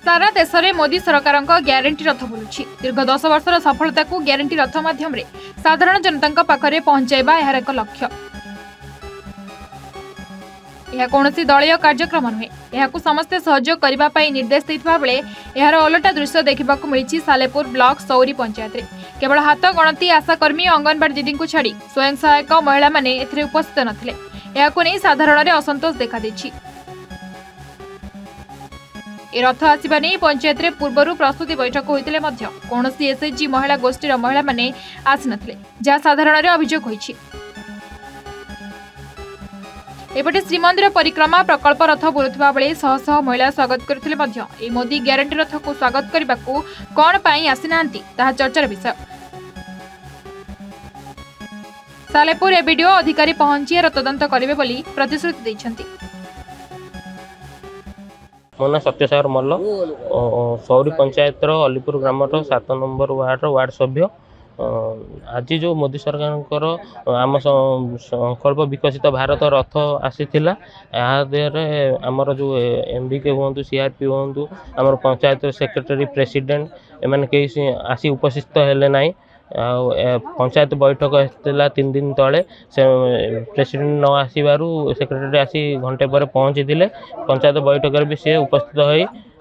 सारा देश में मोदी सरकार ग्यारंटी रथ बुलुछि। दीर्घ 10 वर्षर सफलता को ग्यारंटी रथ माध्यम साधारण जनता पाखरे पहुंचाइबा एहार एक लक्ष्य। यह कौनसी दलीय कार्यक्रम नुहे, यह समस्ते सहयोग करने निर्देश देता बेले यार ओलटा दृश्य देखा मिली सालेपुर ब्लॉक सौरी पंचायत रे। केवल हाथ गणती आशाकर्मी अंगनवाड़ी दीदी को छाड़ी स्वयं सहायक महिला माने एथिरे उपस्थित नथिले। याकु नै साधारण असंतोष देखा देछि। ए रथ आसिबा नै पंचायत रे पूर्वरु प्रस्तुति बैठक होइतिले मध्य कोनोसी एसएचजी महिला गोष्ठीर महिला माने आसि नथिले, जा साधारण रे अभियोग होइछि। एपटे श्रीमंदिर परिक्रमा प्रकल्प रथ बुलुथिबा बेले शह शह महिला स्वागत करथिले मध्य ए मोदी ग्यारंटी रथ को स्वागत करबाकू कोन पई आसि नांती ताहा चर्चार विषय। सालेपुर एबीडीओ अधिकारी पहुंची तदंत करेंगे बोली प्रतिश्रुति देइछंती। मो ना सत्यसागर मल्ल, सौरी पंचायत अलीपुर ग्राम 7 नंबर वार्ड सभ्य। आज जो मोदी सरकार आम संकल्प विकसित भारत रथ आसीथिला, आमर जो एमबीके हूँ सीआरपी हूँ आम पंचायत सेक्रेटरी प्रेसिडेंट एम कई आसी उपस्थित हेले ना। पंचायत बैठक आसाला 3 दिन तले से प्रेसिडेंट न आसबारू सेक्रेटरी आसी घंटे पर पहुँची थे। पंचायत बैठक भी सी उपस्थित हो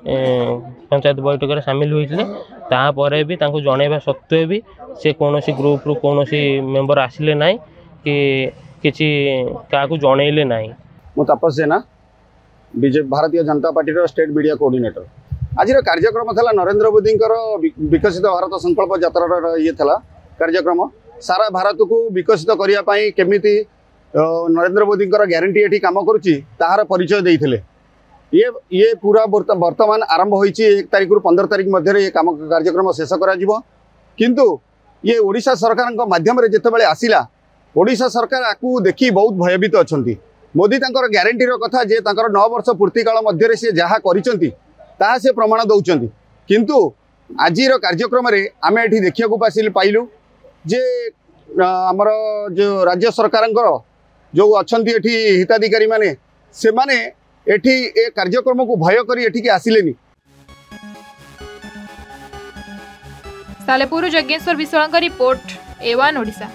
पंचायत बैठक सामिल होते तापर भी जनवा सत्वे भी से कौन ग्रुप रु कौन मेम्बर आसिले ना कि किसी क्या जनइले ना। मु तापस जेना Bharatiya Janata party state media coordinator. आज कार्यक्रम था नरेंद्र मोदी विकसित भारत संकल्प यात्रा ये था कार्यक्रम। सारा भारत को विकसित करने केमिति नरेंद्र मोदी ग्यारंटी ये काम करुच्ची ताहार परिचय देते। ये पूरा वर्तमान आरंभ हो 1 तारिख रु 15 तारिख मध्य काम कार्यक्रम शेष करा किंतु ये ओडिशा सरकार माध्यम जितेबाला आसला ओडिशा सरकार आपको देखी बहुत भयभीत अच्छा। मोदी ग्यारंटी कथा जे 9 वर्ष पूर्ति काल मध्य से जहाँ कर से प्रमाण दौरान किंतु आज कार्यक्रम आम ये देखा पाइलु जे आमर जो राज्य सरकार जो अच्छा हिताधिकारी माने से माने एठी ए कार्यक्रम को भय करी एठी के आसिलेनी। सालेपुर जगेश्वर विश्वाल का रिपोर्ट A1 ओडिशा।